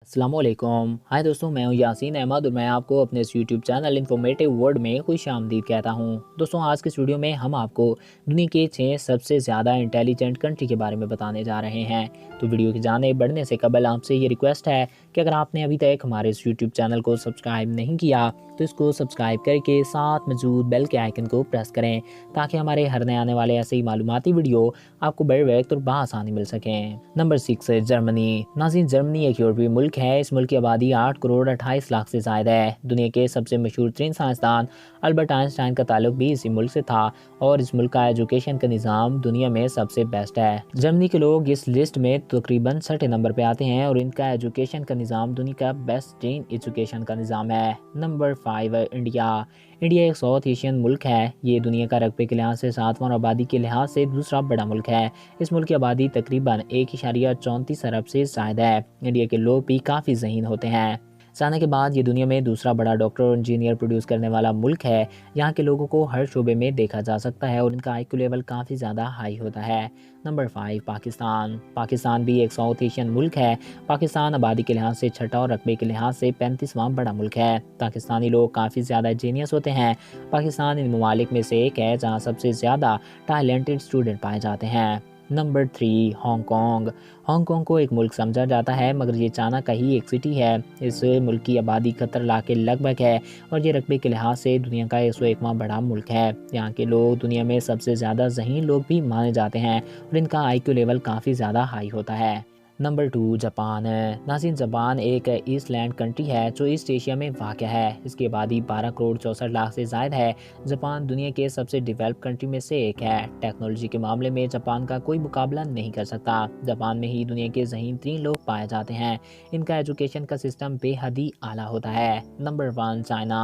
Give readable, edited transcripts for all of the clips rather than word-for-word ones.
السلام علیکم۔ ہائے دوستوں، میں ہوں یاسین احمد اور میں آپ کو اپنے اس یوٹیوب چینل انفارمیٹیو ورلڈ میں خوش آمدید کہتا ہوں۔ دوستوں، آج کے اس ویڈیو میں ہم آپ کو دنیا کے 6 سب سے زیادہ انٹیلیجنٹ کنٹری کے بارے میں بتانے جا رہے ہیں۔ تو ویڈیو کی جانب بڑھنے سے قبل آپ سے یہ ریکویسٹ ہے کہ اگر آپ نے ابھی تک ہمارے اس یوٹیوب چینل کو سبسکرائب نہیں کیا تو اس کو سبسکرائب کر کے ساتھ موجود بیل کے آئیکن کو پریس کریں تاکہ ہمارے ہر نئے آنے والے ایسے ہی معلوماتی ویڈیو آپ کو بر وقت اور بآسانی مل سکیں۔ نمبر 6، جرمنی۔ ناظرین، جرمنی ایک یورپی ملک ہے۔ اس ملک کی آبادی 8 کروڑ 28 لاکھ سے زائد ہے۔ دنیا کے سب سے مشہور ترین سائنسدان البرٹ آئن اسٹائن کا تعلق بھی اسی ملک سے تھا اور اس ملک کا ایجوکیشن کا نظام دنیا میں سب سے بیسٹ ہے۔ جرمنی کے لوگ اس لسٹ میں تقریباً 60 نمبر پہ آتے ہیں اور ان کا ایجوکیشن کا نظام دنیا کا بیسٹ ترین ایجوکیشن کا نظام ہے۔ Number 5، India. انڈیا ایک ساؤتھ ایشین ملک ہے۔ یہ دنیا کا رقبے کے لحاظ سے 7واں اور آبادی کے لحاظ سے دوسرا بڑا ملک ہے۔ اس ملک کی آبادی تقریباً 1.34 ارب سے زائد ہے۔ انڈیا کے لوگ بھی کافی ذہین ہوتے ہیں۔ چائنا کے بعد یہ دنیا میں دوسرا بڑا ڈاکٹر اور انجینئر پروڈیوس کرنے والا ملک ہے۔ یہاں کے لوگوں کو ہر شعبے میں دیکھا جا سکتا ہے اور ان کا آئی کیو لیول کافی زیادہ ہائی ہوتا ہے۔ نمبر 5، پاکستان۔ پاکستان بھی ایک ساؤتھ ایشین ملک ہے۔ پاکستان آبادی کے لحاظ سے چھٹا اور رقبے کے لحاظ سے 35واں بڑا ملک ہے۔ پاکستانی لوگ کافی زیادہ جینیس ہوتے ہیں۔ پاکستان ان ممالک میں سے ایک ہے جہاں سب سے زیادہ ٹیلنٹڈ اسٹوڈنٹ پائے جاتے ہیں۔ Number 3، Hong Kong. Hong Kong کو ایک ملک سمجھا جاتا ہے مگر یہ چائنا کا ہی ایک سٹی ہے۔ اس ملک کی آبادی 71 لاکھ کے لگ بھگ ہے اور یہ رقبے کے لحاظ سے دنیا کا 101واں بڑا ملک ہے۔ یہاں کے لوگ دنیا میں سب سے زیادہ ذہین لوگ بھی مانے جاتے ہیں اور ان کا آئی کیو لیول کافی زیادہ ہائی ہوتا ہے۔ Number 2، Japan. ناظرین، جاپان ایک ایسٹ لینڈ کنٹری ہے جو ایسٹ ایشیا میں واقع ہے۔ اس کی آبادی 12 کروڑ 64 لاکھ سے زائد ہے۔ جاپان دنیا کے سب سے ڈیولپ کنٹری میں سے ایک ہے۔ ٹیکنالوجی کے معاملے میں جاپان کا کوئی مقابلہ نہیں کر سکتا۔ جاپان میں ہی دنیا کے ذہین ترین لوگ پائے جاتے ہیں۔ ان کا ایجوکیشن کا سسٹم بے حد ہی اعلیٰ ہوتا ہے۔ Number 1، China.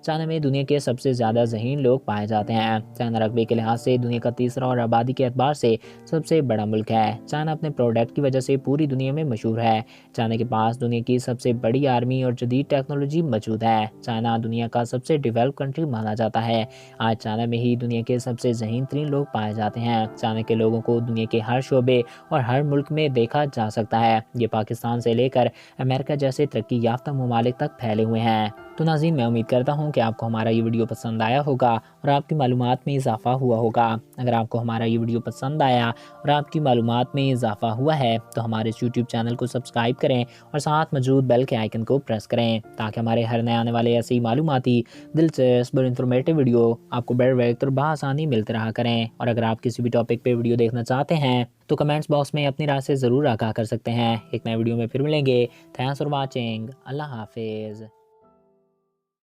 چائنا میں دنیا کے سب سے زیادہ ذہین لوگ پائے جاتے ہیں۔ چائنا رقبے کے لحاظ سے دنیا کا تیسرا اور آبادی کے اعتبار سے سب سے بڑا ملک ہے۔ چائنا اپنے پروڈکٹ کی وجہ سے پوری دنیا میں مشہور ہے۔ چائنا کے پاس دنیا کی سب سے بڑی آرمی اور جدید ٹیکنالوجی موجود ہے۔ چائنا دنیا کا سب سے ڈیولپ کنٹری مانا جاتا ہے۔ آج چائنا میں ہی دنیا کے سب سے ذہین ترین لوگ پائے جاتے ہیں۔ چائنا کے لوگوں کو دنیا کے ہر شعبے اور ہر ملک میں دیکھا جا سکتا ہے۔ یہ پاکستان سے لے کر امریکہ جیسے ترقی یافتہ ممالک تک پھیلے ہوئے ہیں۔ تو ناظرین، میں امید کرتا ہوں کہ آپ کو ہمارا یہ ویڈیو پسند آیا ہوگا اور آپ کی معلومات میں اضافہ ہوا ہوگا۔ اگر آپ کو ہمارا یہ ویڈیو پسند آیا اور آپ کی معلومات میں اضافہ ہوا ہے تو ہمارے اس یوٹیوب چینل کو سبسکرائب کریں اور ساتھ موجود بیل کے آئیکن کو پریس کریں تاکہ ہمارے ہر نئے آنے والے ایسے ہی معلوماتی، دلچسپ اور انفارمیٹیو ویڈیو آپ کو بر وقت اور بآسانی ملتے رہا کریں۔ اور اگر آپ کسی بھی ٹاپک پہ ویڈیو دیکھنا چاہتے ہیں تو کمنٹس باکس میں اپنی رائے سے ضرور آگاہ کر سکتے ہیں۔ ایک نئے ویڈیو میں پھر ملیں گے۔ Thanks for watching. اللہ حافظ۔